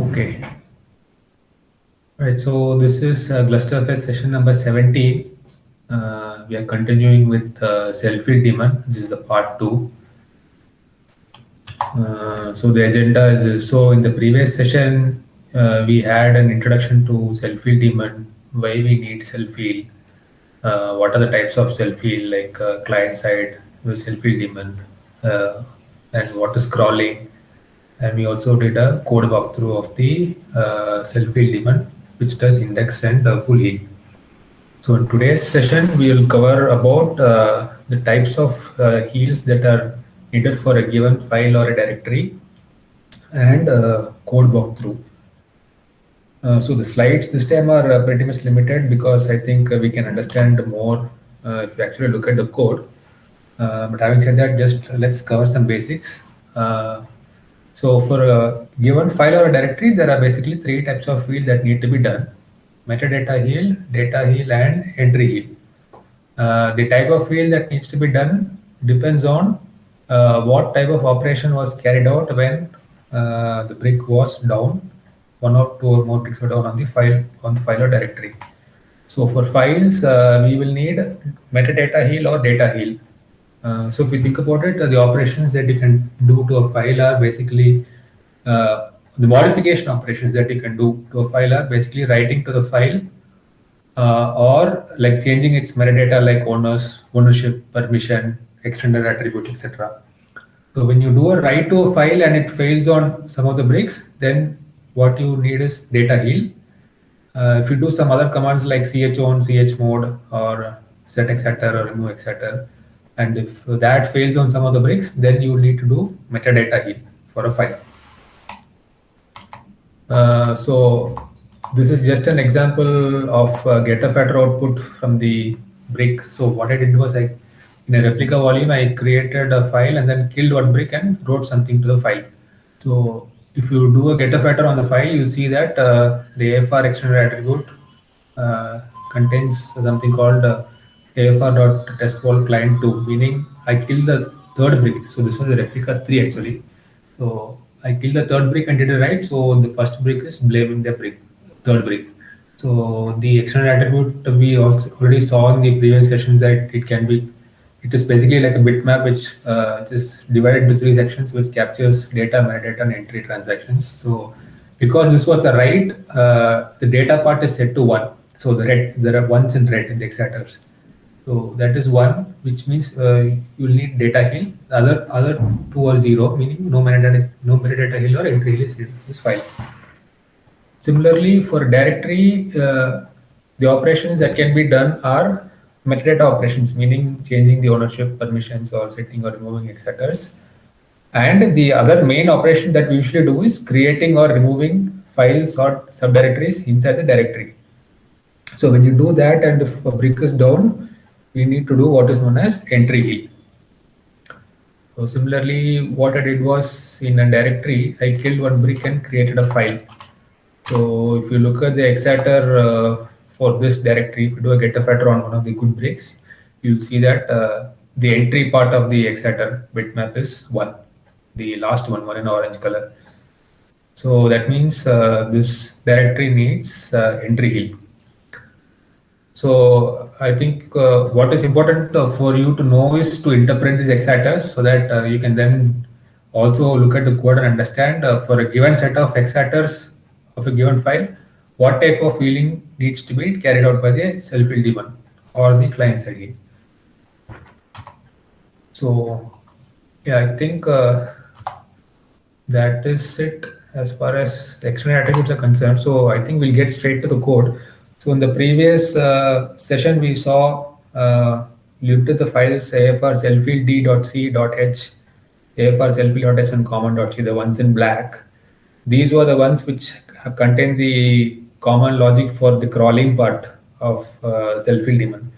Okay. Right. So this is Glusterfest session number 17. We are continuing with selfie demon. This is the part two. So the agenda is so in the previous session we had an introduction to selfie demon, why we need selfie, what are the types of selfie like client side, the selfie demon, uh, and what is crawling. And we also did a code walkthrough of the selfie demon, which does index and full heal. So in today's session, we will cover about the types of heals that are needed for a given file or a directory and code walkthrough. So the slides this time are pretty much limited because I think we can understand more if you actually look at the code. But having said that, just let's cover some basics. So for a given file or a directory, there are basically three types of fields that need to be done: metadata heal, data heal, and entry heal. The type of field that needs to be done depends on what type of operation was carried out when the brick was down. One or two or more bricks were down on the file or directory. So for files, we will need metadata heal or data heal. So if we think about it, the operations that you can do to a file are basically the modification operations that you can do to a file are basically writing to the file or like changing its metadata like owners, ownership, permission, extended attribute, etc. So when you do a write to a file and it fails on some of the bricks, then what you need is data heal. If you do some other commands like chown, chmod, or set etc or remove etc, and if that fails on some of the bricks, then you need to do metadata heal for a file. So this is just an example of get a fatter output from the brick. So what I did was in a replica volume, I created a file and then killed one brick and wrote something to the file. So if you do a get a fatter on the file, you'll see that the AFR extended attribute contains something called AFR.testWall client 2, meaning I killed the third brick. So this was a replica 3 actually. So I killed the third brick and did it right. So the first brick is blaming the third brick. So the external attribute we also already saw in the previous sessions that it is basically like a bitmap which is divided into three sections which captures data, metadata, and entry transactions. So because this was a write, the data part is set to 1. So there are ones in red in the exciters. So that is 1, which means you will need data heal. The other two are 0, meaning no metadata heal or entry heal is in this file. Similarly, for directory, the operations that can be done are metadata operations, meaning changing the ownership, permissions, or setting or removing etc. And the other main operation that we usually do is creating or removing files or subdirectories inside the directory. So when you do that, and if a brick is down, we need to do what is known as entry heal. So similarly, what I did was in a directory, I killed one brick and created a file. So if you look at the exciter for this directory, if you do a get a fatter on one of the good bricks, you'll see that the entry part of the exciter bitmap is 1, the last one in orange color. So that means this directory needs entry heal. So I think what is important for you to know is to interpret these exciters so that you can then also look at the code and understand for a given set of exciters of a given file, what type of healing needs to be carried out by the self-heal daemon or the client side heal. So yeah, I think that is it as far as external attributes are concerned. So I think we'll get straight to the code. So in the previous session, we saw looked at the files afr selfield.c.h, afr selfield.h, and common.c, the ones in black. These were the ones which contain the common logic for the crawling part of selfield daemon.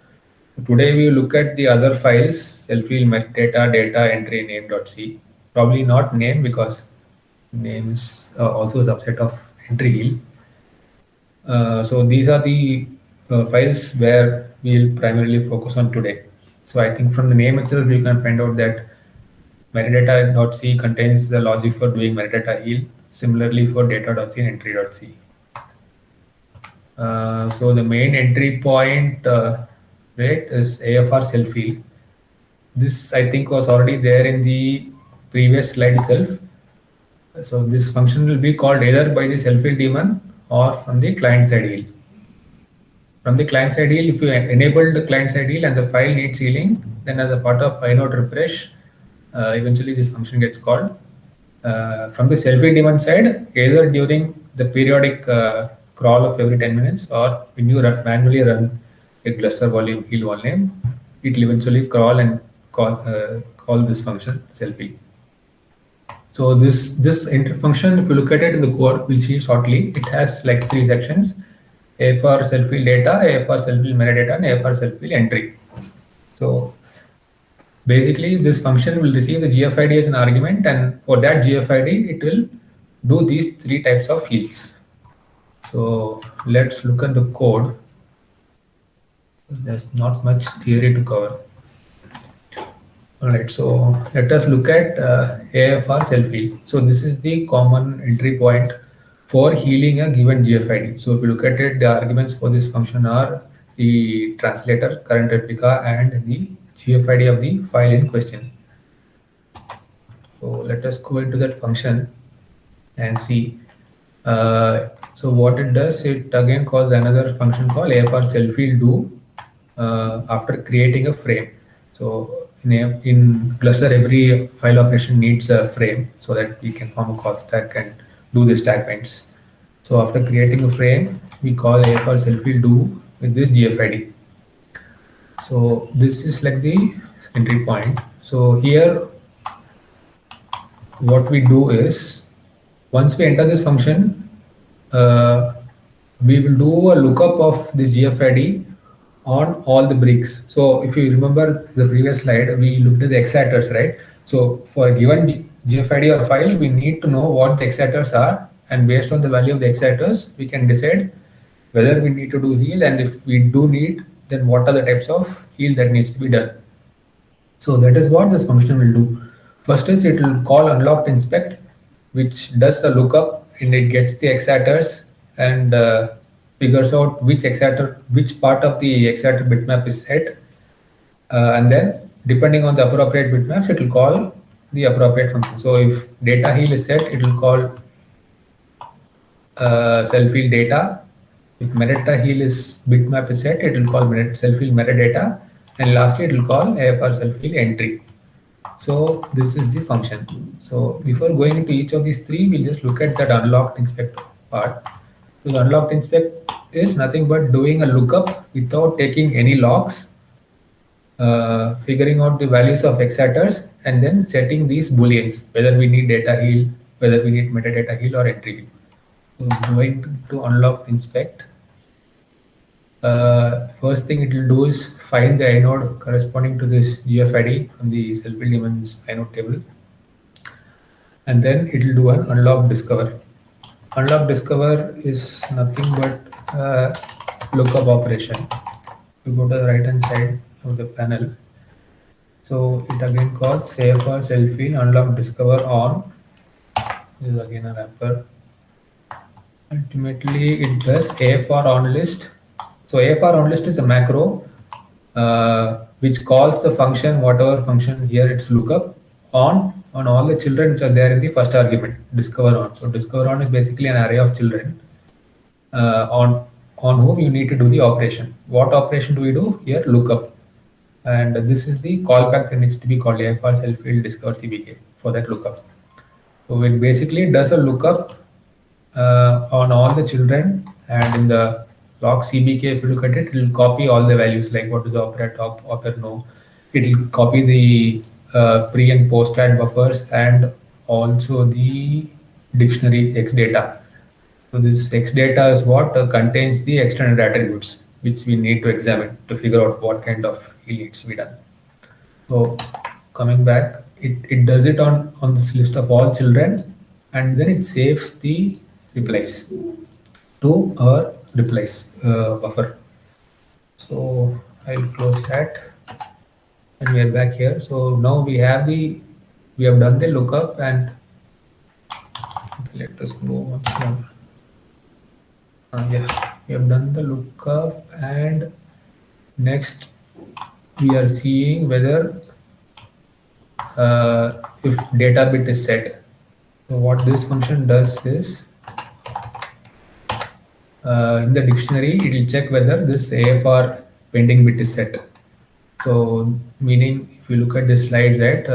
Today we look at the other files, selfield metadata, data, entry, name.c. Probably not name because name is also a subset of entry heal. So these are the files where we'll primarily focus on today. So I think from the name itself, you can find out that metadata.c contains the logic for doing metadata heal. Similarly for data.c and entry.c. So the main entry point rate is AFR self heal. This I think was already there in the previous slide itself. So this function will be called either by the self heal daemon or from the client side heal. From the client side heal, if you enable the client side heal and the file needs healing, then as a part of inode refresh, eventually this function gets called. From the self heal daemon side, either during the periodic crawl of every 10 minutes or when you manually run a cluster volume heal one name, it will eventually crawl and call this function self heal. So this enter function, if you look at it in the code, we'll see shortly. It has like three sections: A for self heal data, A for self heal metadata, and A for self heal entry. So basically, this function will receive the GFID as an argument, and for that GFID, it will do these three types of heals. So let's look at the code. There's not much theory to cover. All right, so let us look at AFR self-heal. So this is the common entry point for healing a given GFID. So if you look at it, the arguments for this function are the translator, current replica, and the GFID of the file in question. So let us go into that function and see. So what it does, it again calls another function called AFR self-heal do after creating a frame. So in Cluster, every file operation needs a frame so that we can form a call stack and do the stack points. So after creating a frame, we call AFR self-heal do with this GFID. So this is like the entry point. So here, what we do is, once we enter this function, we will do a lookup of this GFID on all the bricks. So if you remember the previous slide, we looked at the exciters, right? So for a given GFID or file, we need to know what the exciters are, and based on the value of the exciters, we can decide whether we need to do heal, and if we do need, then what are the types of heal that needs to be done. So that is what this function will do. First is it will call unlocked inspect, which does a lookup and it gets the exciters and figures out which exciter, which part of the exciter bitmap is set. And then depending on the appropriate bitmaps, it will call the appropriate function. So if data heal is set, it will call self heal data. If metadata heal is bitmap is set, it will call self heal metadata. And lastly, it will call AFR self heal entry. So this is the function. So before going into each of these three, we'll just look at that unlocked inspect part. So the unlocked inspect is nothing but doing a lookup without taking any logs, figuring out the values of exciters, and then setting these booleans, whether we need data heal, whether we need metadata heal or entry heal. So going to unlocked inspect. First thing it will do is find the inode corresponding to this GFID from the self-heal daemon's inode table. And then it will do an unlock discover. Unlock discover is nothing but a lookup operation. You go to the right hand side of the panel. So it again calls AFR self-heal unlock discover on. This is again a wrapper. Ultimately, it does AFR on list. So AFR on list is a macro which calls the function, whatever function here it's lookup on all the children which are there in the first argument, discover on. So discover on is basically an array of children on whom you need to do the operation. What operation do we do here? Lookup. And this is the callback that needs to be called AFR self-heal discover CBK for that lookup. So it basically does a lookup on all the children, and in the log CBK, if you look at it, it will copy all the values like what is the operate, oper no. It will copy the pre and post add buffers and also the dictionary X data. So this X data is what contains the extended attributes which we need to examine to figure out what kind of heal needs to be done. So coming back, it does it on this list of all children, and then it saves the replies to our replies buffer. So I'll close that, and we are back here. So now we have done the lookup, and Let us go once more. Yeah, we have done the lookup, and next we are seeing whether if data bit is set. So what this function does is in the dictionary it will check whether this AFR pending bit is set. So meaning if you look at this slide, right,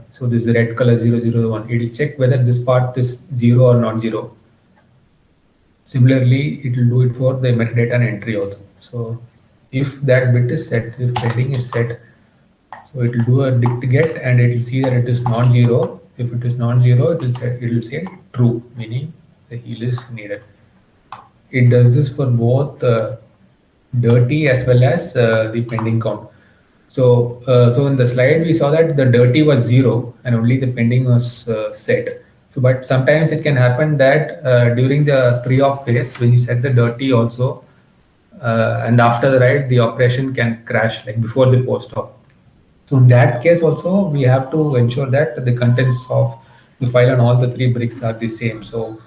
so this red color 001, it will check whether this part is 0 or not 0. Similarly, it will do it for the metadata and entry also. So if that bit is set, if pending is set, so it will do a dict get and it will see that it is non-zero. If it is non-zero, it will say true, meaning the heal is needed. It does this for both dirty as well as the pending count. So in the slide we saw that the dirty was 0 and only the pending was set. So but sometimes it can happen that during the pre-op phase when you set the dirty also and after the write the operation can crash like before the post-op. So in that case also we have to ensure that the contents of the file on all the 3 bricks are the same. So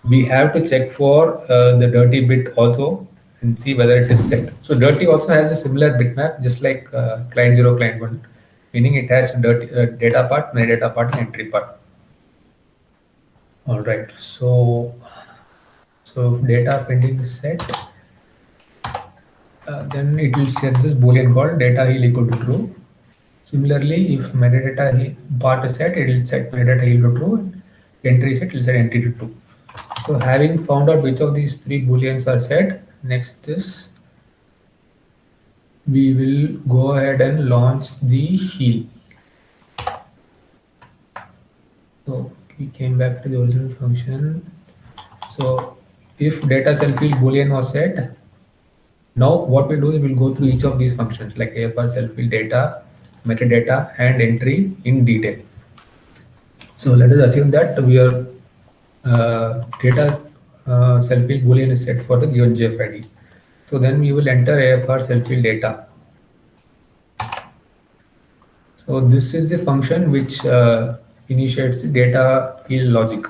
we have to check for the dirty bit also and see whether it is set. So dirty also has a similar bitmap, just like client 0, client 1, meaning it has dirty data part, metadata part, and entry part. All right. So if data pending is set, then it will set this boolean called data heal equal to true. Similarly, if metadata part is set, it will set metadata heal to true. And entry set, it will set entry to true. So having found out which of these 3 booleans are set, next is we will go ahead and launch the heal. So we came back to the original function. So if data self heal boolean was set, now what we do is we'll go through each of these functions like AFR self heal data, metadata, and entry in detail. So let us assume that we are data self heal boolean is set for the given GFID. So then we will enter AFR self heal data. So this is the function which initiates the data heal logic.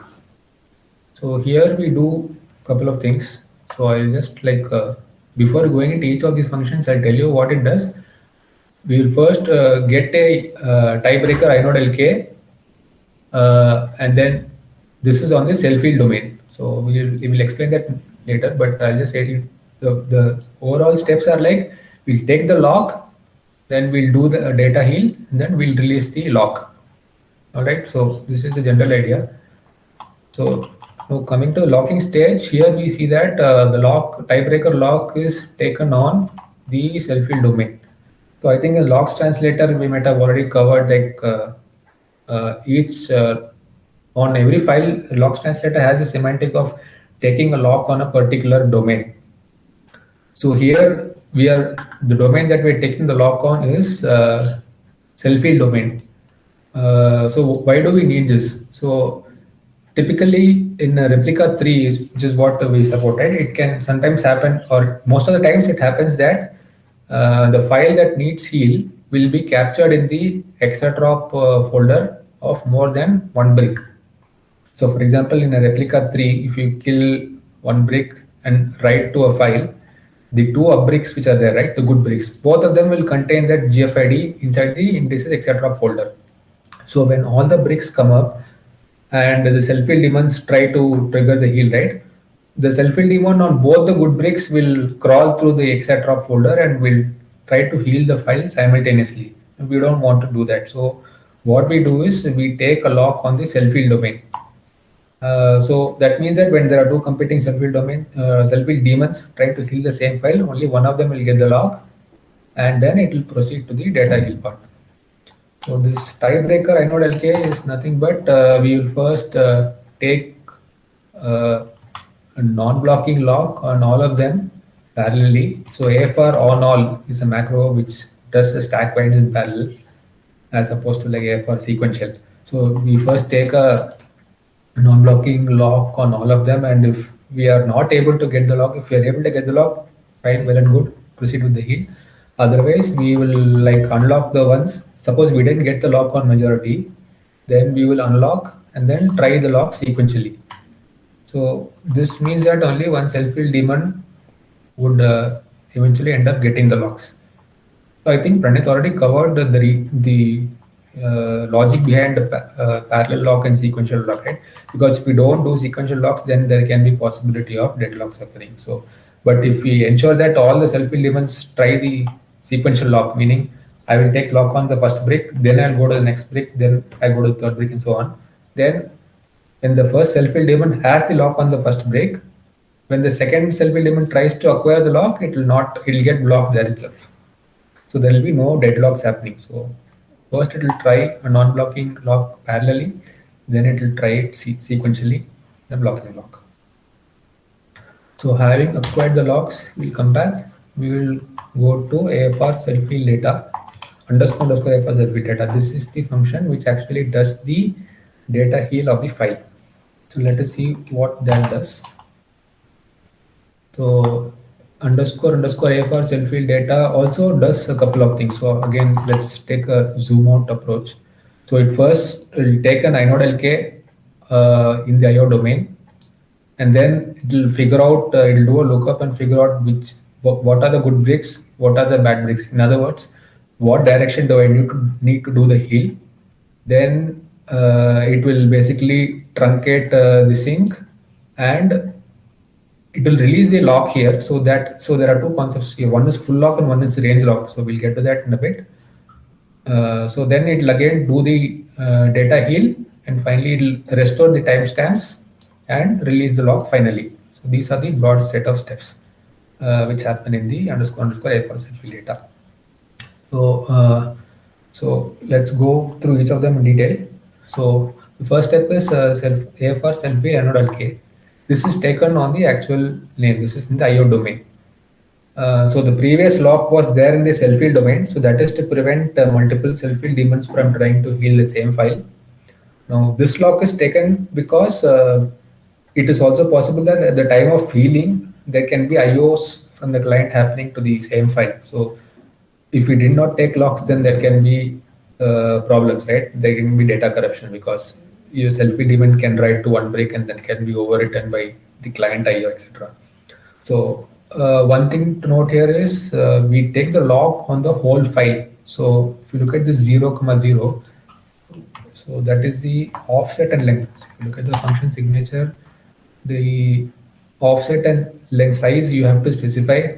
So here we do a couple of things. So I'll just like before going into each of these functions, I'll tell you what it does. We will first get a tiebreaker inode LK, and then this is on the self heal domain. So we will explain that later, but I'll just say the overall steps are like we'll take the lock, then we'll do the data heal, and then we'll release the lock. All right. So this is the general idea. So now coming to the locking stage, here we see that the lock tiebreaker lock is taken on the self heal domain. So I think in locks translator we might have already covered like each on every file locks translator has a semantic of taking a lock on a particular domain. So here we are the domain that we're taking the lock on is self heal domain. So why do we need this? So typically in replica 3, which is what we support, right? It can sometimes happen, or most of the times it happens that the file that needs heal will be captured in the exatrop folder of more than 1 brick. So for example, in a replica 3, if you kill 1 brick and write to a file, the 2 up bricks which are there, right, the good bricks, both of them will contain that GFID inside the indices exatrop folder. So when all the bricks come up and the self-heal demons try to trigger the heal, right, the self-heal demon on both the good bricks will crawl through the exatrop folder and will try to heal the file simultaneously. We don't want to do that. So what we do is we take a lock on the self-heal domain. So that means that when there are 2 competing self-heal demons trying to heal the same file, only one of them will get the lock, and then it will proceed to the data heal part. So this tiebreaker inode LK is nothing but we will first take a non-blocking lock on all of them parallelly. So AFR on all is a macro which does the stack bind in parallel as opposed to like AFR sequential. So we first take a non-blocking lock on all of them, and if we are not able to get the lock, if we are able to get the lock, fine, well and good, proceed with the heal. Otherwise, we will like unlock the ones. Suppose we didn't get the lock on majority, then we will unlock and then try the lock sequentially. So this means that only one self-heal daemon would eventually end up getting the locks. So I think Pranit already covered the logic behind the parallel lock and sequential lock, right? Because if we don't do sequential locks, then there can be possibility of deadlocks occurring. So, but if we ensure that all the self-heal demons try the sequential lock, meaning I will take lock on the first brick, then I'll go to the next brick, then I go to the third brick, and so on. Then, when the first self-heal demon has the lock on the first brick, when the second self-heal demon tries to acquire the lock, it will not. It will get blocked there itself. So there will be no deadlocks happening. So first it will try a non-blocking lock parallelly, then it will try it sequentially, the blocking lock. So having acquired the locks, we'll come back. We will go to AFR self-heal data underscore AFR self-heal data. This is the function which actually does the data heal of the file. So let us see what that does. So underscore AFR self-heal data also does a couple of things. So again, let's take a zoom out approach. So it first will take an inode LK in the IO domain, and then it will figure out, it will do a lookup and figure out what are the good bricks, what are the bad bricks. In other words, what direction do I need to do the heal? Then it will basically truncate the sync, and it will release the lock here. So there are two concepts here. One is full lock and one is range lock. So we'll get to that in a bit. So then it will again do the data heal, and finally it will restore the timestamps and release the lock finally. So these are the broad set of steps which happen in the underscore AFR self-heal data. So let's go through each of them in detail. So the first step is AFR self-heal anode LK. This is taken on the actual name. This is in the IO domain. So the previous lock was there in the self-heal domain. So that is to prevent multiple self-heal demons from trying to heal the same file. Now this lock is taken because it is also possible that at the time of healing, there can be IOs from the client happening to the same file. So if we did not take locks, then there can be problems, right? There can be data corruption because your self-heal demon can write to one brick and then can be overwritten by the client IO, etc. So one thing to note here is we take the lock on the whole file. So if you look at this 0,0, so that is the offset and length. So if you look at the function signature, the offset and length size you have to specify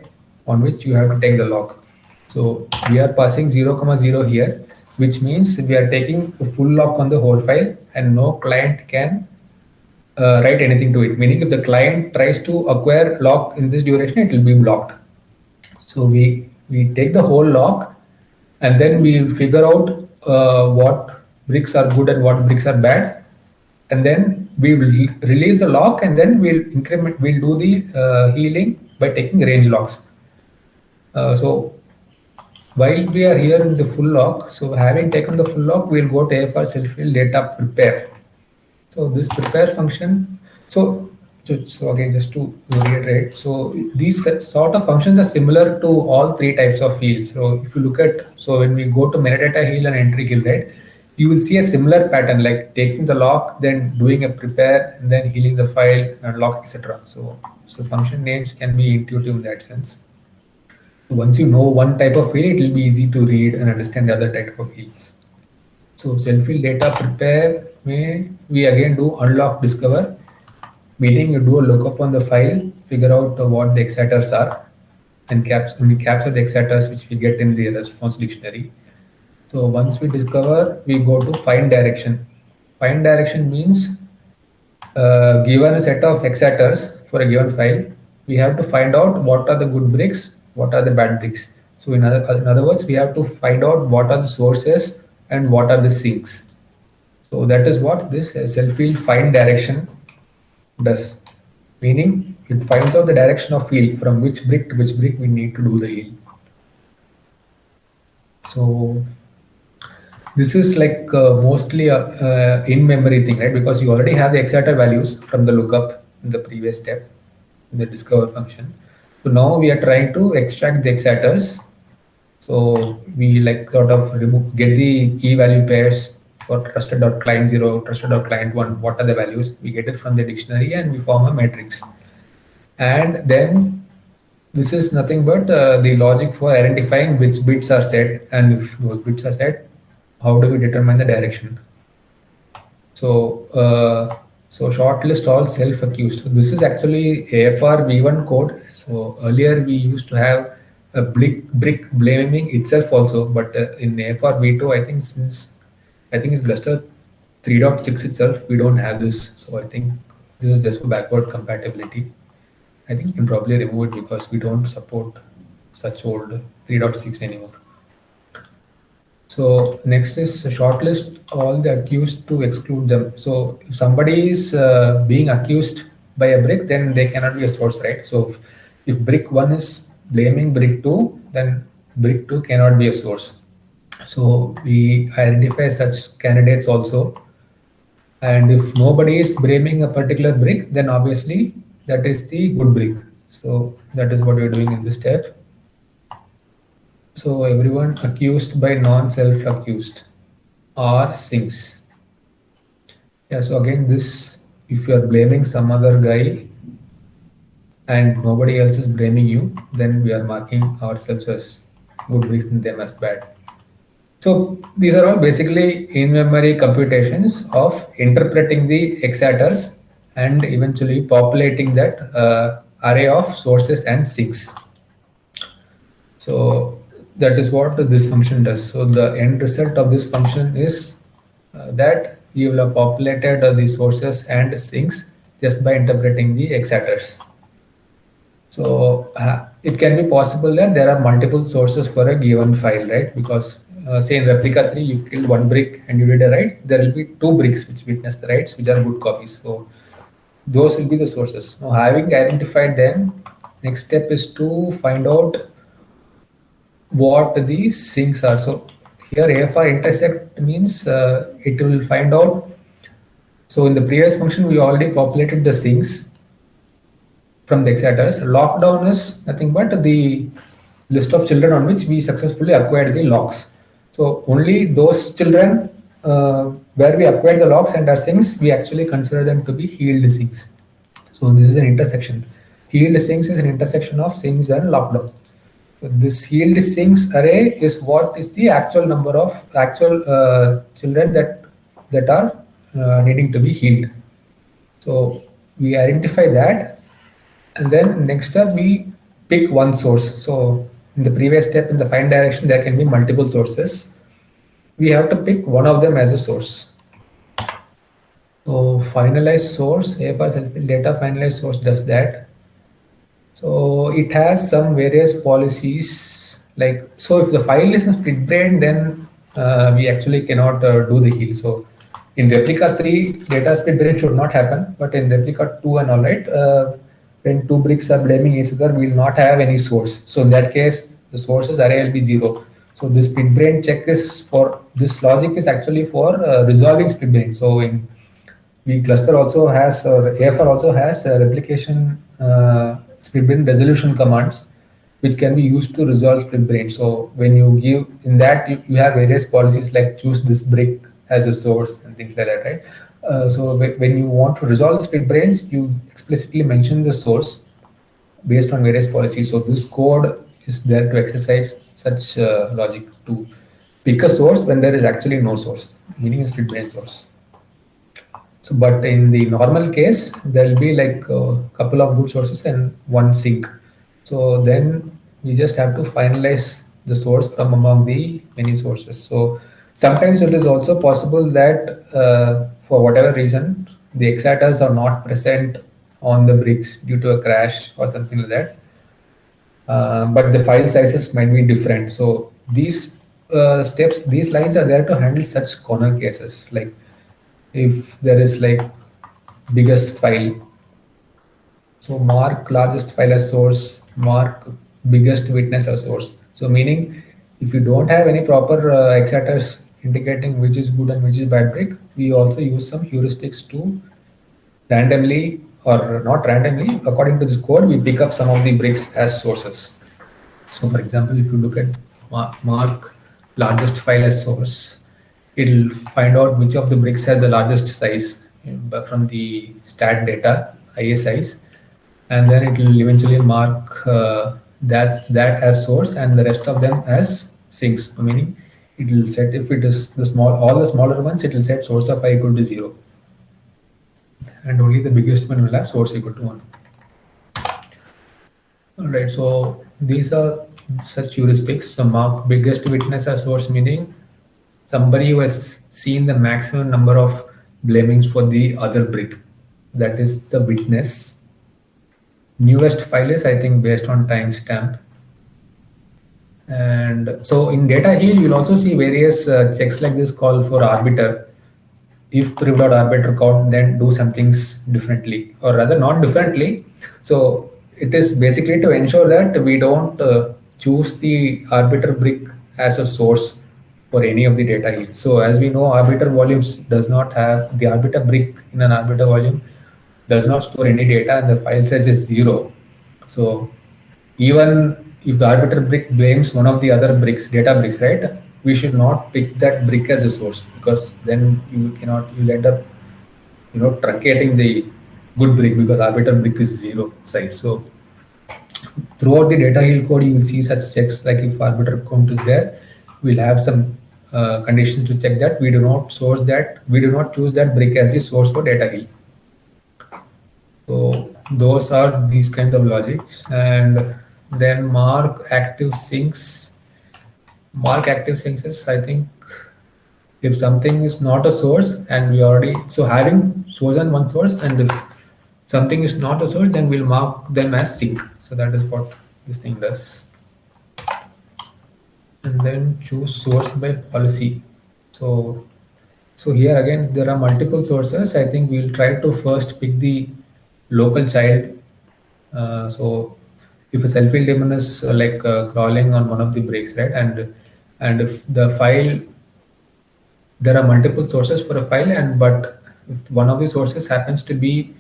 on which you have to take the lock. So we are passing 0,0 here, which means we are taking the full lock on the whole file and no client can write anything to it. Meaning if the client tries to acquire lock in this duration, it will be blocked. So we take the whole lock and then we figure out what bricks are good and what bricks are bad. And then we will release the lock and then we'll do the healing by taking range locks. So while we are here in the full lock, so having taken the full lock, we'll go to AFR self-heal data prepare. So this prepare function, so again, just to reiterate, so these sort of functions are similar to all three types of fields. So if you look at, so when we go to metadata heal and entry heal, right, you will see a similar pattern like taking the lock, then doing a prepare, and then healing the file and lock, etc. So function names can be intuitive in that sense. Once you know one type of heal, it will be easy to read and understand the other type of heals. So self-heal data prepare, we again do unlock discover, meaning you do a lookup on the file, figure out what the exciters are, and we capture the exciters which we get in the response dictionary. So once we discover, we go to find direction. Find direction means given a set of exciters for a given file, we have to find out what are the good bricks, what are the bad bricks. So in other words, we have to find out what are the sources and what are the sinks. So that is what this self-heal find direction does. Meaning it finds out the direction of heal from which brick to which brick we need to do the heal. So this is like mostly a in-memory thing, right? Because you already have the exciter values from the lookup in the previous step, in the discover function. So now we are trying to extract the exciters. So we like sort of get the key value pairs for trusted.client0, trusted.client1, what are the values? We get it from the dictionary and we form a matrix. And then this is nothing but the logic for identifying which bits are set, and if those bits are set, how do we determine the direction? So shortlist all self-accused. This is actually AFR v1 code. So earlier we used to have a brick blaming itself also, but in AFR v2, I think it's Gluster 3.6 itself, we don't have this. So I think this is just for backward compatibility. I think you can probably remove it because we don't support such old 3.6 anymore. So next is shortlist all the accused to exclude them. So if somebody is being accused by a brick, then they cannot be a source, right? So if brick 1 is blaming brick 2, then brick 2 cannot be a source. So we identify such candidates also. And if nobody is blaming a particular brick, then obviously that is the good brick. So that is what we're doing in this step. So everyone accused by non-self-accused are sinks. Yeah, so again, this, if you are blaming some other guy and nobody else is blaming you, then we are marking ourselves as good bricks and them as bad. So these are all basically in-memory computations of interpreting the X adders and eventually populating that array of sources and sinks. So that is what this function does. So the end result of this function is that you will have populated the sources and sinks just by interpreting the X adders. So it can be possible that there are multiple sources for a given file, right? Because say in replica 3, you killed one brick and you did a write, there will be 2 bricks which witness the writes, which are good copies. So those will be the sources. Now, having identified them, next step is to find out what the sinks are. So here AFR intersect means it will find out. So in the previous function, we already populated the sinks from the X adders. Lockdown is nothing but the list of children on which we successfully acquired the locks. So only those children where we acquired the locks and our sinks, we actually consider them to be healed sinks. So this is an intersection. Healed sinks is an intersection of sinks and lockdown. So this healed sinks array is what is the actual number of actual children that are needing to be healed. So we identify that, and then next up we pick one source. So in the previous step, in the find direction, there can be multiple sources. We have to pick one of them as a source. So finalize source, AFR self-fill data finalize source does that. So it has some various policies, like, so if the file is in split brain, then we actually cannot do the heal. So in replica 3, data split brain should not happen, but in replica 2 and all right, when 2 bricks are blaming each other, we will not have any source. So in that case, the sources array will be 0. So this split brain check is for, this logic is actually for resolving split brain. So in vCluster also has, or AFR also has replication split brain resolution commands, which can be used to resolve split brain. So when you give, in that you have various policies like choose this brick as a source and things like that, right? So when you want to resolve split brains, you explicitly mention the source based on various policies. So this code is there to exercise such logic to pick a source when there is actually no source, meaning a split brain source. So, but in the normal case, there will be like a couple of good sources and one sink. So then we just have to finalize the source from among the many sources. So sometimes it is also possible that for whatever reason, the X adders are not present on the bricks due to a crash or something like that. But the file sizes might be different. So these steps, these lines are there to handle such corner cases. Like if there is like biggest file, so mark largest file as source, mark biggest witness as source. So meaning if you don't have any proper X adders indicating which is good and which is bad brick, we also use some heuristics to randomly, or not randomly, according to this code, we pick up some of the bricks as sources. So for example, if you look at mark largest file as source, It'll find out which of the bricks has the largest size from the stat data, IA size, and then it will eventually mark that as source and the rest of them as sinks. Meaning, it will set if it is the small all the smaller ones, it will set source of I equal to 0, and only the biggest one will have source equal to 1. All right, so these are such heuristics. So mark biggest witness as source, meaning somebody who has seen the maximum number of blamings for the other brick. That is the witness. Newest file is, I think, based on timestamp. And so in data heal, you'll also see various checks like this call for arbiter. If priv.arbiter count, then do some things differently, or rather not differently. So it is basically to ensure that we don't choose the arbiter brick as a source for any of the data heals. So as we know, arbiter volumes does not have the arbiter brick in an arbiter volume does not store any data and the file size is 0. So even if the arbiter brick blames one of the other bricks, data bricks, right? We should not pick that brick as a source, because then you'll end up, truncating the good brick because arbiter brick is 0 size. So throughout the data heal code, you will see such checks like if arbiter count is there, we'll have some conditions to check that we do not choose that brick as the source for data heal. So those are these kinds of logics. And then mark active sinks. Mark active sinks is, I think, if something is not a source and we already, so having chosen one source, and if something is not a source, then we'll mark them as sink. So that is what this thing does. And then choose source by policy. So here again, there are multiple sources. I think we'll try to first pick the local child. So if a self-heal daemon is crawling on one of the breaks, right? And if the file, there are multiple sources for a file, but if one of the sources happens to be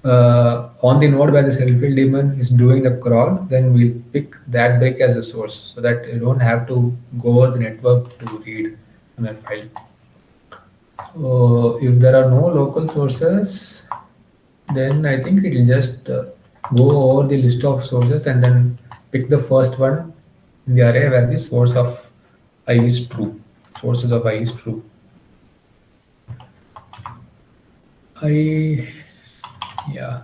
on the node where the self-heal daemon is doing the crawl, then we'll pick that break as a source so that you don't have to go over the network to read on that file. So if there are no local sources, then I think it will just go over the list of sources and then pick the first one in the array where the source of I is true. Sources of I is true. Yeah.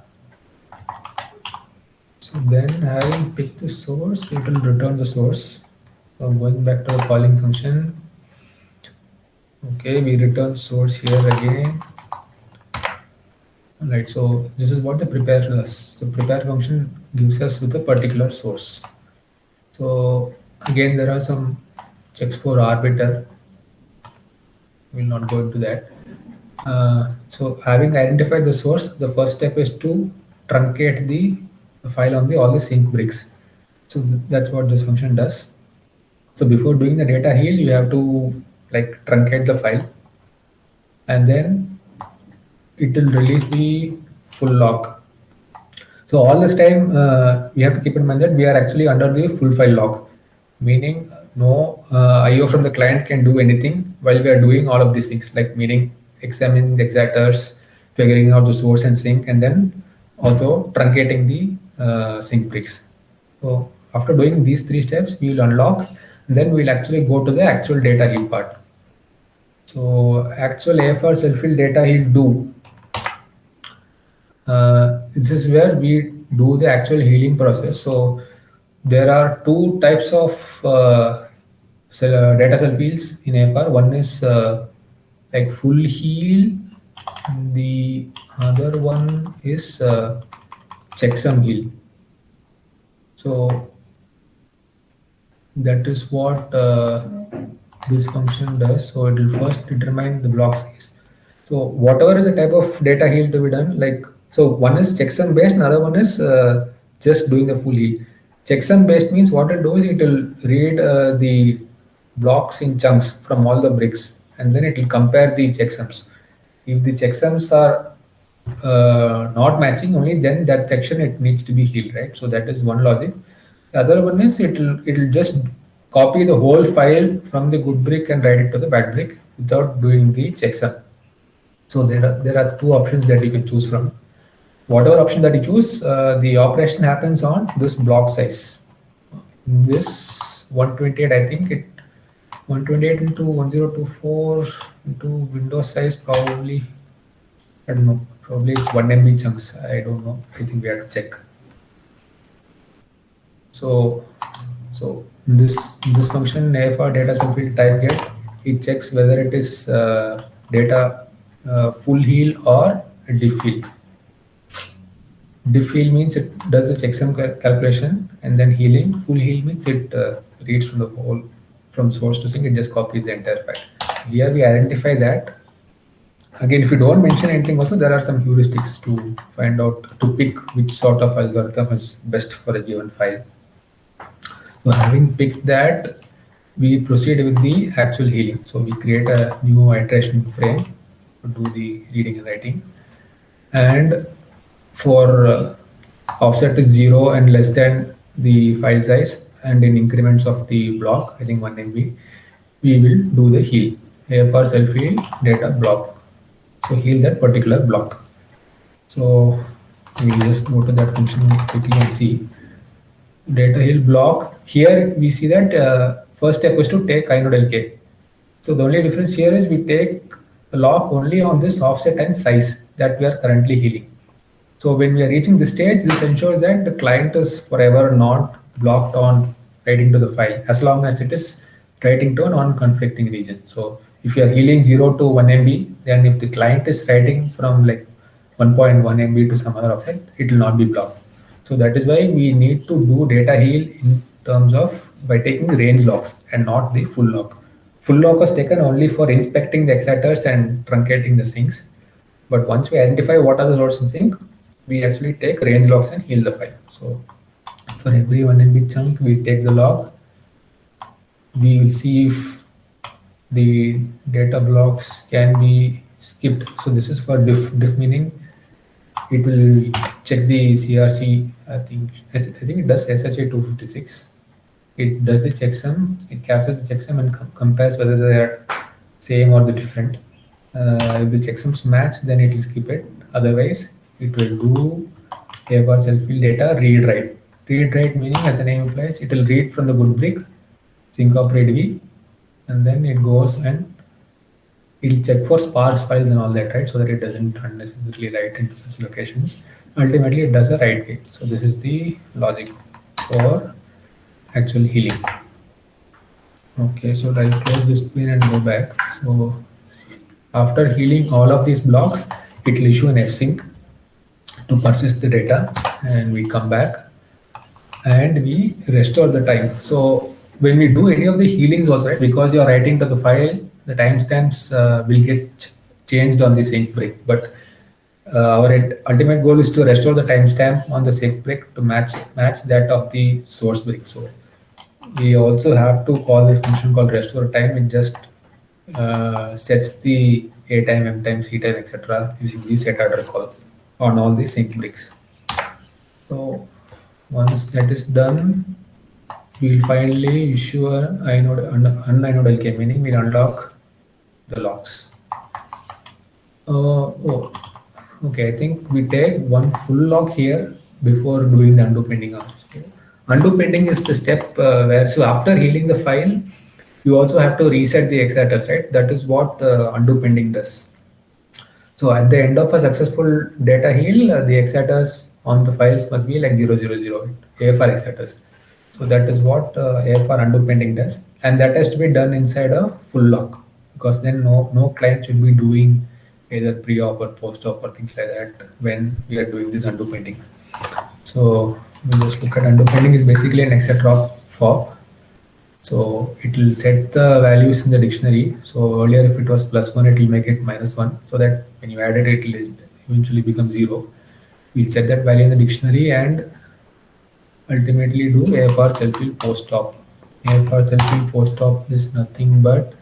So then having picked the source, it will return the source. So I'm going back to the calling function. Okay, we return source here again. All right, so this is what the prepare does. The prepare function gives us with a particular source. So again, there are some checks for arbiter. We'll not go into that. So having identified the source, the first step is to truncate the file on all the sink bricks. So that's what this function does. So before doing the data heal, you have to truncate the file, and then it will release the full lock. So all this time, we have to keep in mind that we are actually under the full file lock, meaning no IO from the client can do anything while we are doing all of these things, meaning examining the executors, figuring out the source and sink, and then also truncating the sink bricks. So after doing these 3 steps, we will unlock, and then we'll actually go to the actual data heal part. So actual AFR self-heal data heal do. This is where we do the actual healing process. So there are 2 types of data self-heals in AFR. One is full heal, and the other one is checksum heal. So that is what this function does. So it will first determine the block size. So whatever is the type of data heal to be done, so one is checksum based, another one is just doing the full heal. Checksum based means what it does, it will read the blocks in chunks from all the bricks, and then it will compare the checksums. If the checksums are not matching, only then that section it needs to be healed, right? So that is one logic. The other one is it will just copy the whole file from the good brick and write it to the bad brick, without doing the checksum. So there are two options that you can choose from. Whatever option that you choose, the operation happens on this block size. In this 128, I think it 128 into 1024 into window size, probably, I don't know, probably it's 1 MB chunks. I don't know. I think we have to check. So this function AFR data subfield type get, it checks whether it is data full heal or diff heal. Diff heal means it does the checksum calculation and then healing. Full heal means it reads from the whole, from source to sink, it just copies the entire file. Here we identify that. Again, if you don't mention anything also, there are some heuristics to find out, to pick which sort of algorithm is best for a given file. So having picked that, we proceed with the actual healing. So we create a new iteration frame to do the reading and writing. And for offset is 0 and less than the file size, and in increments of the block, I think 1 MB, we will do the heal. AFR self heal data block. So heal that particular block. So we just go to that function quickly and see. Data heal block. Here we see that first step is to take inode LK. So the only difference here is we take a lock only on this offset and size that we are currently healing. So when we are reaching this stage, this ensures that the client is forever not blocked on writing to the file, as long as it is writing to a non-conflicting region. So if you are healing 0 to 1 MB, then if the client is writing from like 1.1 MB to some other offset, it will not be blocked. So that is why we need to do data heal in terms of by taking range locks and not the full lock. Full lock was taken only for inspecting the exciters and truncating the sinks. But once we identify what are the source and sink, we actually take range locks and heal the file. So for every 1 MB chunk, we take the log. We will see if the data blocks can be skipped. So this is for diff meaning it will check the CRC. I think it does SHA 256. It does the checksum. It captures the checksum and compares whether they are same or the different. If the checksums match, then it will skip it. Otherwise, it will do AFR self-heal data read write. Read write meaning, as the name implies, it will read from the good brick, sync of read v, and then it goes and it'll check for sparse files and all that, right? So that it doesn't unnecessarily write into such locations. Ultimately, it does a write way. So this is the logic for actual healing. Okay, so I'll close this screen and go back. So after healing all of these blocks, it will issue an fsync to persist the data, and we come back and we restore the time. So when we do any of the healings also, right, because you're writing to the file, the timestamps will get changed on the sync brick. But our ultimate goal is to restore the timestamp on the sync brick to match that of the source brick. So we also have to call this function called restore time. It just sets the a time, m time, c time, etc. using the set order call on all the sync bricks. So once that is done, we will finally issue an uninode LK, meaning we unlock the locks. Okay, I think we take one full lock here before doing the undo pending. Undo pending is the step where, so after healing the file, you also have to reset the exciters, right? That is what undo pending does. So at the end of a successful data heal, the exciters on the files must be like 000 AFR exciters. So that is what AFR undo pending does, and that has to be done inside a full lock, because then no client should be doing either pre-op or post-op or things like that when we are doing this undo pending. So we just look at undo pending is basically an etc for. So it will set the values in the dictionary. So earlier, if it was +1, it will make it -1, so that when you add it, it will eventually become 0. We set that value in the dictionary and ultimately do AFR self-heal post-op. AFR self-heal post-op is nothing but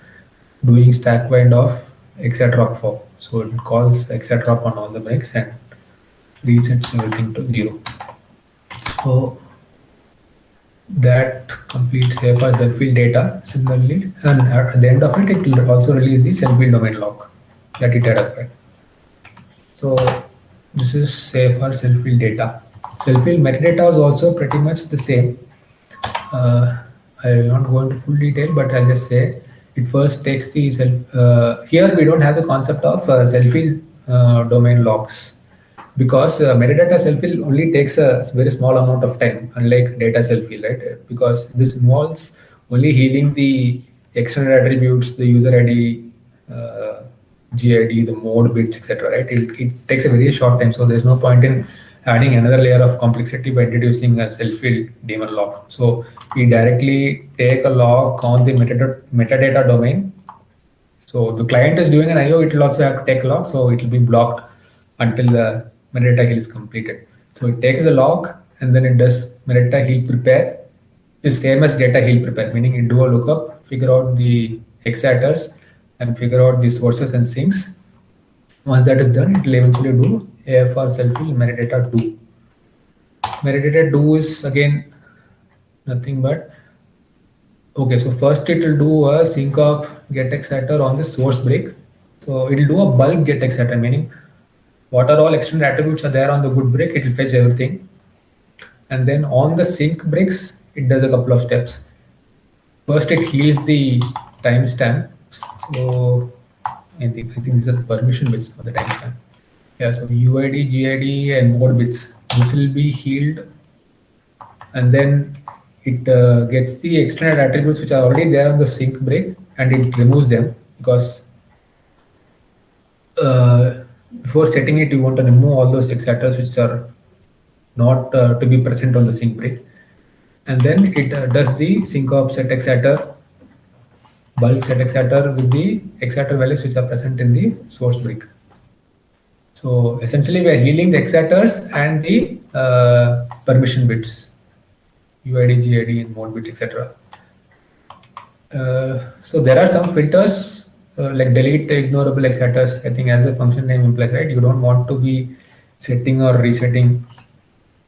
doing stack bind of etc for. So it calls etc on all the bricks and resets everything to 0. So that completes AFR self-heal data. Similarly, and at the end of it, it will also release the self-heal domain lock that it had acquired. So this is AFR self-heal data. Self-heal metadata is also pretty much the same. I will not go into full detail, but I'll just say it first takes the self. Here we don't have the concept of self-heal domain locks because metadata self-heal only takes a very small amount of time, unlike data self-heal, right? Because this involves only healing the external attributes, the user ID, uh, GID, the mode bits, etc. Right? It takes a very short time, so there's no point in adding another layer of complexity by introducing a self-heal daemon lock. So we directly take a lock on the metadata domain. So the client is doing an IO, it will also have to take a lock, so it will be blocked until the metadata heal is completed. So it takes the lock and then it does metadata heal prepare. It's same as data heal prepare, meaning it do a lookup, figure out the hex address, and figure out the sources and sinks. Once that is done, it will eventually do AFR self-heal metadata do. Metadata do is again nothing but okay. So first it will do a sync of get excitor on the source break. So it will do a bulk get excitor, meaning what are all external attributes are there on the good break, it will fetch everything. And then on the sync breaks, it does a couple of steps. First, it heals the timestamp. So I think these are the permission bits for the timestamp. Yeah, so UID, GID, and mode bits. This will be healed, and then it gets the external attributes which are already there on the sync break, and it removes them because before setting it, you want to remove all those excitators which are not to be present on the sync break. And then it does the sync of set exciter, bulk set exciter with the exciter values which are present in the source break. So essentially, we are healing the exciters and the permission bits, UID, GID, and mode bits, etc. So there are some filters like delete ignorable exciters. I think as the function name implies, right? You don't want to be setting or resetting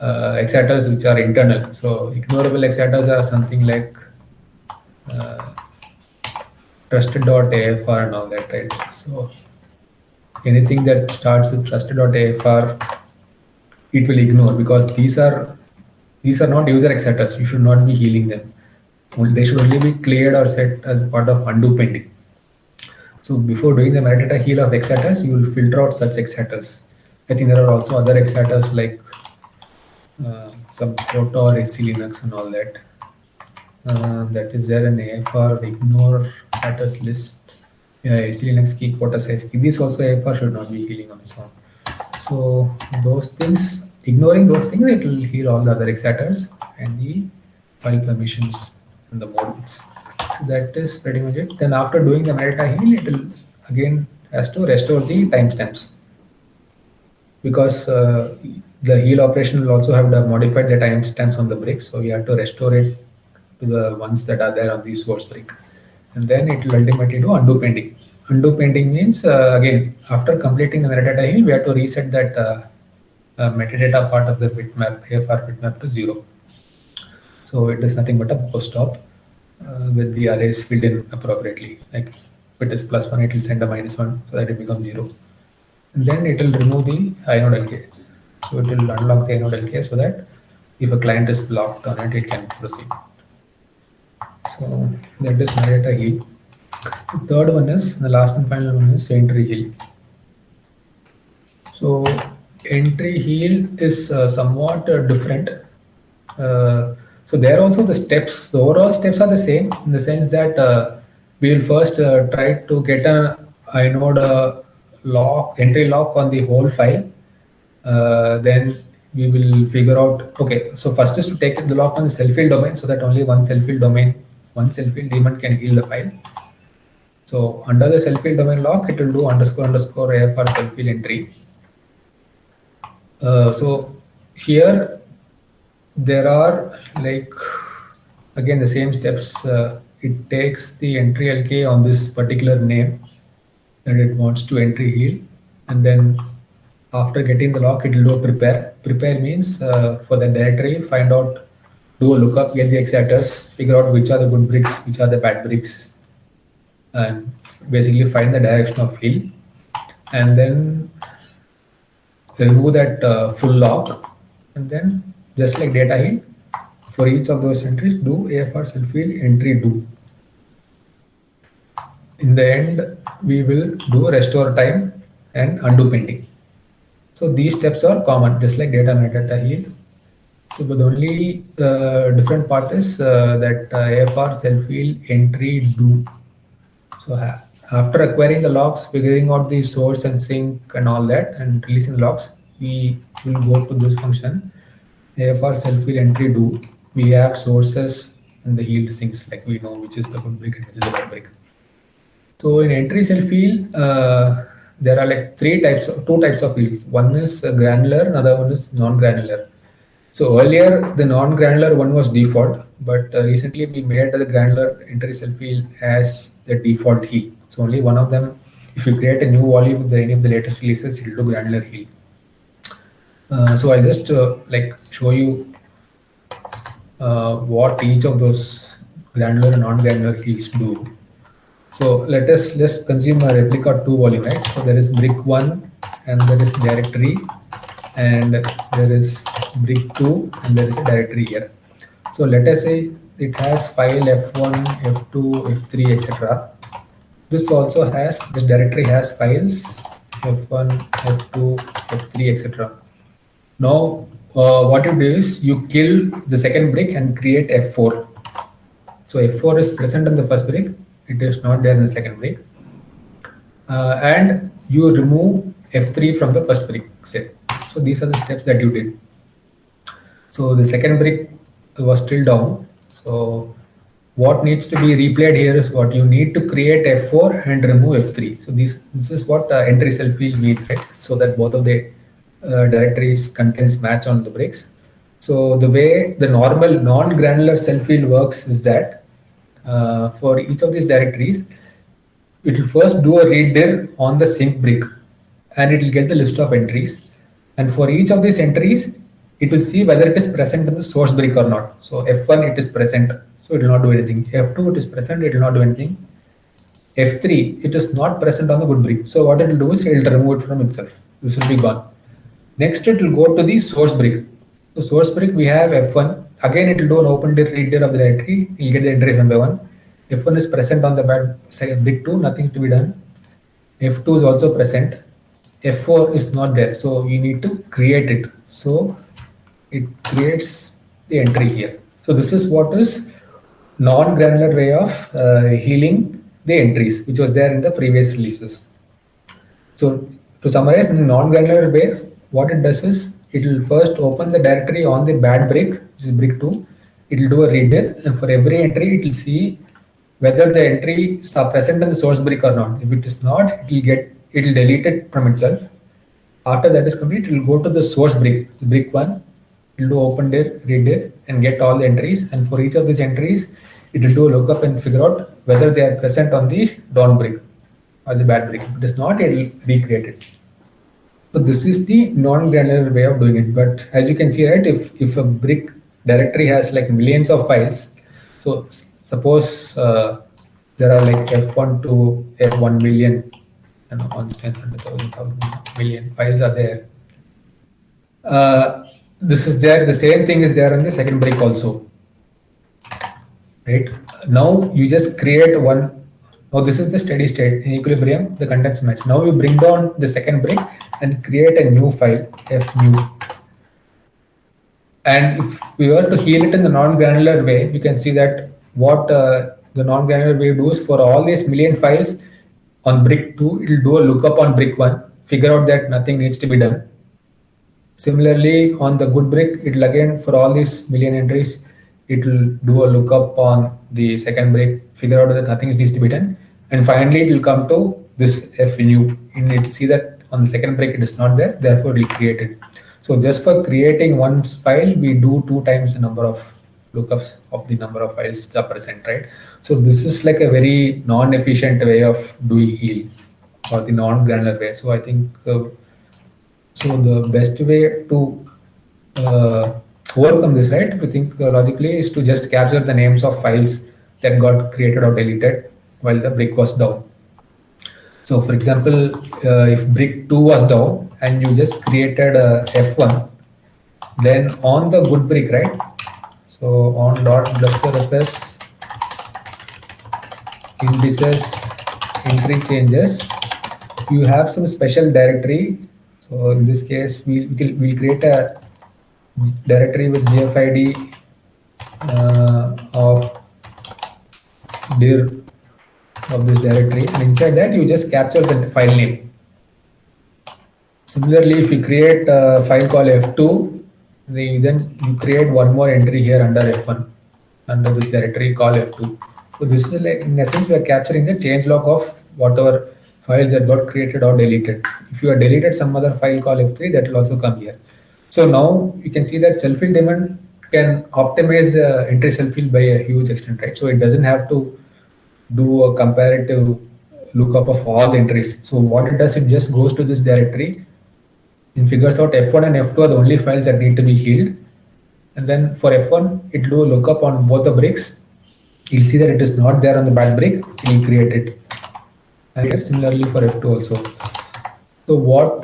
exciters which are internal. So ignorable exciters are something like trusted.afr and all that, right? So anything that starts with trusted.afr, it will ignore because these are not user exciters. You should not be healing them. They should only be cleared or set as part of undo pending. So before doing the metadata heal of exciters, you will filter out such exciters. I think there are also other exciters like some Proto or SC Linux and all that. That is there in AFR ignore status list. Yeah, SC Linux key, quota size key. This also AFR should not be healing on its own. So those things, ignoring those things, it will heal all the other exciters and the file permissions and the modes. So that is pretty much it. Then after doing the metadata heal, it will again has to restore the timestamps because the heal operation will also have to modify the timestamps on the break. So we have to restore it to the ones that are there on the source break. And then it will ultimately do undo pending. Undo pending means, again, after completing the metadata heal, we have to reset that metadata part of the bitmap, AFR bitmap to 0. So it is nothing but a post op with the arrays filled in appropriately. Like if it is +1, it will send a -1 so that it becomes 0. And then it will remove the inode LK. So it will unlock the inode LK so that if a client is blocked on it, it can proceed. So that is metadata heal. The third one is, the last and final one is entry heal. So entry heal is somewhat different. So there also the steps, the overall steps are the same in the sense that we will first try to get a inode lock, entry lock on the whole file. Then we will figure out, okay, so first is to take the lock on the self-heal domain so that only one self-heal daemon can heal the file. So under the self-heal domain lock, it will do __ AFR self-heal entry. So here there are like again the same steps. It takes the entry LK on this particular name that it wants to entry heal, and then after getting the lock, it will do a prepare. Prepare means for the directory, find out do a lookup, get the X address, figure out which are the good bricks, which are the bad bricks, and basically find the direction of heal, and then remove that full lock, and then just like data heal, for each of those entries, do AFR self heal entry do. In the end, we will do restore time and undo painting. So these steps are common, just like data metadata heal. So, but the only different part is that AFR self heal entry do. So after acquiring the logs, figuring out the source and sink and all that, and releasing the logs, we will go to this function AFR self heal entry do. We have sources and the healed sinks, like we know which is the good brick and which is the bad brick. So in entry self heal, there are like two types of heals. One is granular, another one is non-granular. So earlier the non-granular one was default, but recently we made the granular entry self heal as the default heal. So only one of them. If you create a new volume with any of the latest releases, it will do granular heal. So I'll just like show you what each of those granular and non-granular heals do. So let us just consume a replica 2 volume, right? So there is brick 1 and there is directory, and there is brick 2 and there is a directory here. So let us say it has file f1, f2, f3, etc. This also has, this directory has files f1, f2, f3, etc. Now what you do is you kill the second brick and create f4. So f4 is present in the first brick, it is not there in the second brick, and you remove f3 from the first brick, say. So these are the steps that you did. So the second brick was still down. So what needs to be replayed here is what you need to create f4 and remove f3. So this is what entry self heal means, right? So that both of the directories contents match on the bricks. So the way the normal non-granular self heal works is that for each of these directories, it will first do a read dir on the sync brick, and it will get the list of entries. And for each of these entries, it will see whether it is present in the source brick or not. So F1, it is present, so it will not do anything. F2, it is present, it will not do anything. F3, it is not present on the good brick. So what it will do is it will remove it from itself. This will be gone. Next, it will go to the source brick. So source brick, we have F1. Again, it will do an open dir, read dir of the directory. You'll get the entries one by one. F1 is present on the bad brick 2, nothing to be done. F2 is also present. F4 is not there, so you need to create it. So it creates the entry here. So this is what is non-granular way of healing the entries, which was there in the previous releases. So to summarize, in the non-granular way, what it does is it will first open the directory on the bad brick, which is brick 2. It will do a read dir, and for every entry, it will see whether the entries are present in the source brick or not. If it is not, it will delete it from itself. After that is complete, it will go to the source brick 1. It will do open dir, read dir, and get all the entries. And for each of these entries, it will do a lookup and figure out whether they are present on the down brick or the bad brick. If it is not, it will recreate it. So this is the non-granular way of doing it. But as you can see, right, if a brick directory has like millions of files, so suppose there are like F1 to F1 million, and 1,000 million files are there. This is there. The same thing is there on the second brick also, right? Now you just create one. Now this is the steady state in equilibrium. The contents match. Now you bring down the second brick and create a new file, fnew. And if we were to heal it in the non-granular way, you can see that what the non-granular way does for all these million files on brick 2, it will do a lookup on brick 1, figure out that nothing needs to be done. Similarly, on the good brick, it will again, for all these million entries, it will do a lookup on the second brick, figure out that nothing needs to be done. And finally, it will come to this fnew, and it will see that on the second brick, it is not there, therefore it will create it. So just for creating one file, we do 2 times the number of lookups of the number of files that are present, right? So this is like a very non-efficient way of doing heal, or the non-granular way. So I think so the best way to overcome this, right? If you think logically, is to just capture the names of files that got created or deleted while the brick was down. So, for example, if brick 2 was down and you just created F1, then on the good brick, right? So on dot /fs indices entry changes, you have some special directory. So in this case, we'll create a directory with gfid of dir of this directory, and inside that you just capture the file name. Similarly, if you create a file called f2, then you create one more entry here under f1 under this directory called f2. So this is like, in essence, we are capturing the changelog of whatever files that got created or deleted. If you have deleted some other file called f3, that will also come here. So now you can see that self-heal daemon can optimize the entry self-heal by a huge extent, right? So it doesn't have to do a comparative lookup of all the entries. So what it does, it just goes to this directory and figures out F1 and F2 are the only files that need to be healed. And then for F1, it will do a lookup on both the bricks. You'll see that it is not there on the bad brick, it will create it. And similarly for F2 also. So what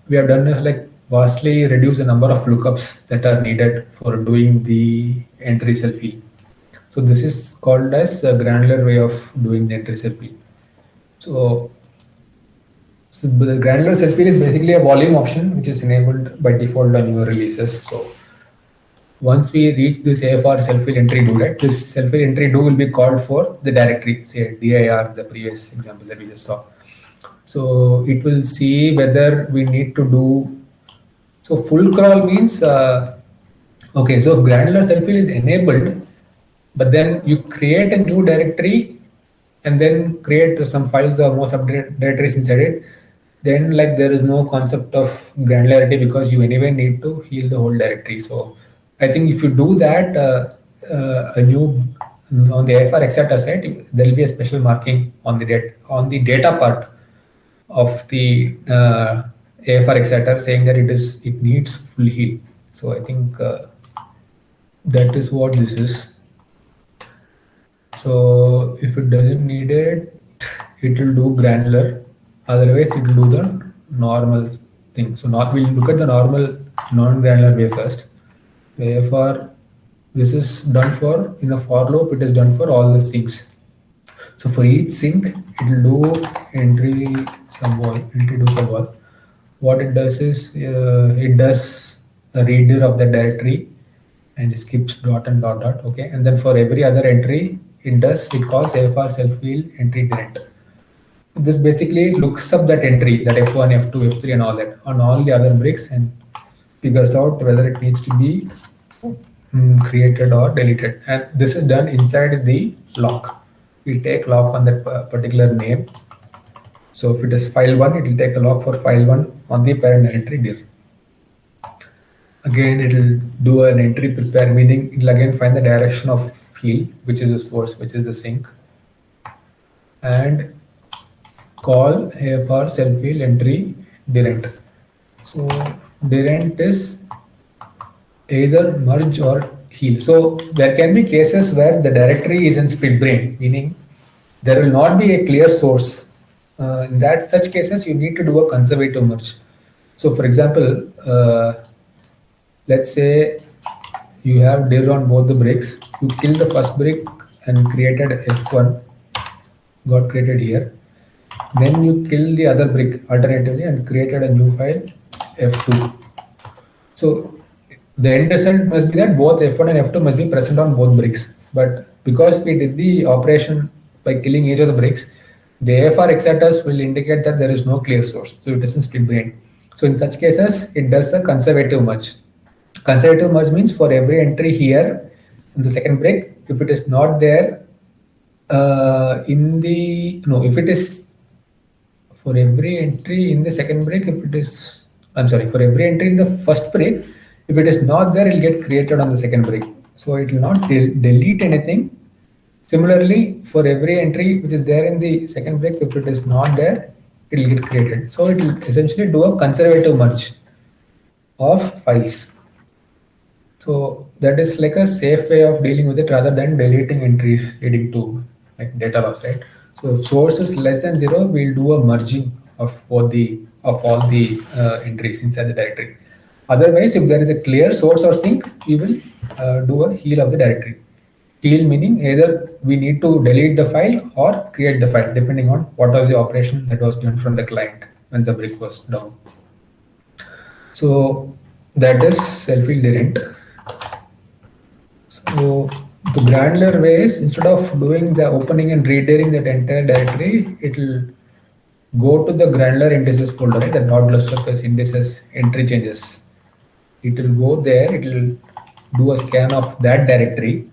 we have done is like vastly reduce the number of lookups that are needed for doing the entry self-heal. So this is called as a granular way of doing the entry self-heal. So the granular self-heal is basically a volume option which is enabled by default on your releases. So once we reach this AFR self-heal entry do, right, this self-heal entry do will be called for the directory, say dir, the previous example that we just saw. So it will see whether we need to do. So full crawl means okay. So if granular self-heal is enabled, but then you create a new directory and then create some files or more subdirectories inside it, then like there is no concept of granularity because you anyway need to heal the whole directory. So I think if you do that, a new on the AFR acceptor side, there will be a special marking on the data part of the AFR acceptor saying that it needs full heal. So I think that is what this is. So if it doesn't need it, it will do granular. Otherwise, it will do the normal thing. So we'll look at the normal non-granular way first. AFR, this is done for, in a for loop, it is done for all the sinks. So for each sink, it will do entry do subvol. What it does is, it does a reader of the directory and it skips dot and dot dot, okay. And then for every other entry, it calls AFR self-heal entry direct. This basically looks up that entry, that F1, F2, F3 and all that on all the other bricks and figures out whether it needs to be created or deleted. And this is done inside the lock. We'll take lock on that particular name. So if it is file 1, it will take a lock for file 1 on the parent entry dir. Again, it will do an entry prepare, meaning it will again find the direction of heal, which is the source, which is the sink, and call AFR self-heal entry direct. So direct is either merge or heal. So there can be cases where the directory is in split brain, meaning there will not be a clear source. In such cases, you need to do a conservative merge. So for example, let's say you have dir on both the bricks. You kill the first brick and created F1, got created here. Then you kill the other brick alternatively and created a new file F2. So the end result must be that both F1 and F2 must be present on both bricks. But because we did the operation by killing each of the bricks, the AFR acceptors will indicate that there is no clear source. So it doesn't split brain. So in such cases, it does a conservative merge. Conservative merge means for every entry here in the second brick, if it is not there if it is for every entry in the second brick, for every entry in the first brick, if it is not there, it will get created on the second brick. So it will not delete anything. Similarly, for every entry which is there in the second brick, if it is not there, it will get created. So it will essentially do a conservative merge of files. So that is like a safe way of dealing with it rather than deleting entries leading to like data loss, right? So if source is less than zero, we'll do a merging of all the entries inside the directory. Otherwise, if there is a clear source or sink, we will do a heal of the directory. Heal meaning either we need to delete the file or create the file, depending on what was the operation that was done from the client when the brick was down. So that is self-heal direct. So the granular ways, instead of doing the opening and reading that entire directory, it will go to the granular indices folder, right? The node cluster plus indices entry changes. It will go there, it will do a scan of that directory,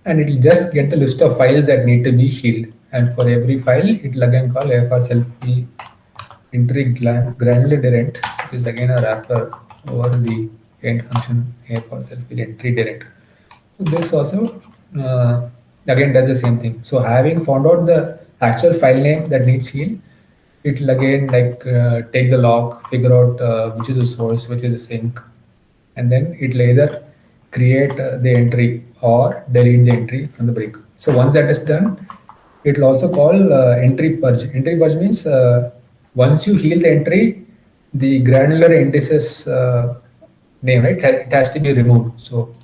and it will just get the list of files that need to be healed. And for every file, it will again call AFR self heal entry granular direct, which is again a wrapper over the end function AFR self heal entry direct. So this also again does the same thing. So having found out the actual file name that needs heal, it will again like take the log, figure out which is the source, which is the sink, and then it will either create the entry or delete the entry from the brick. So once that is done, it will also call entry purge. Entry purge means once you heal the entry, the granular indices name, right? It has to be removed. So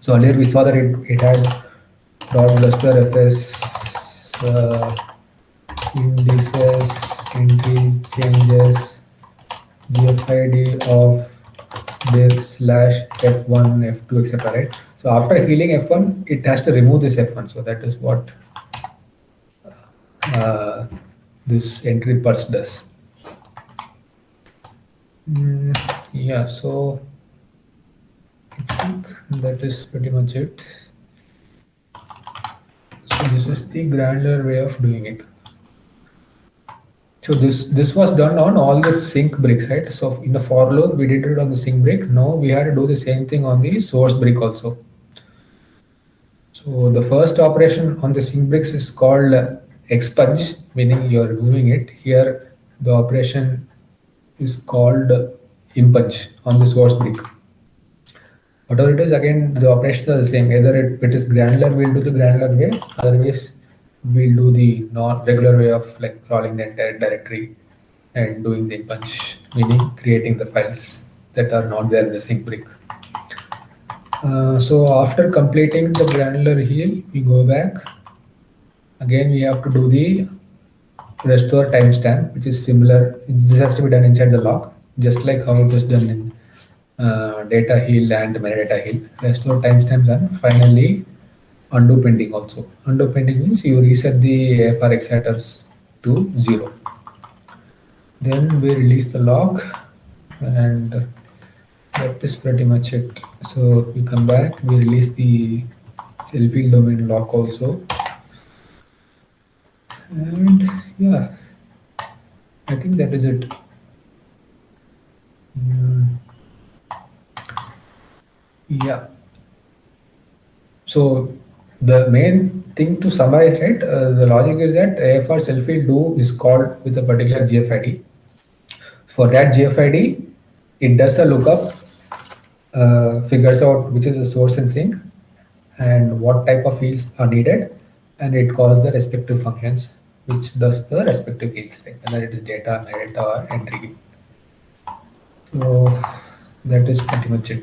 earlier we saw that it had dot cluster fs indices entry changes gfid of this slash f1 f2 etc, right? So after healing f1 it has to remove this f1. So that is what uh, this entry purge does. Yeah, so I think that is pretty much it. So this is the granular way of doing it. So this was done on all the sink bricks, right? So in the for loop, we did it on the sink brick. Now we had to do the same thing on the source brick also. So the first operation on the sink bricks is called expunge, meaning you're removing it. Here the operation is called impunge on the source brick. Whatever it is, again the operations are the same. Either if it is granular, we'll do the granular way. Otherwise, we'll do the non-regular way of like crawling the entire directory and doing the punch, meaning creating the files that are not there in the sink brick. So after completing the granular heal, we go back. Again, we have to do the restore timestamp, which is similar. This has to be done inside the log, just like how it was done in data heal and metadata heal. Restore timestamps and finally undo pending also. Undo pending means you reset the AFR exciters to 0. Then we release the log and that is pretty much it. So we come back, we release the self-heal domain lock also. And yeah, I think that is it. Yeah. So the main thing to summarize, right? The logic is that AFR self-heal do is called with a particular GFID. For that GFID, it does a lookup, figures out which is the source and sink, and what type of fields are needed, and it calls the respective functions which does the respective fields, like whether it is data, metadata, or entry. So that is pretty much it.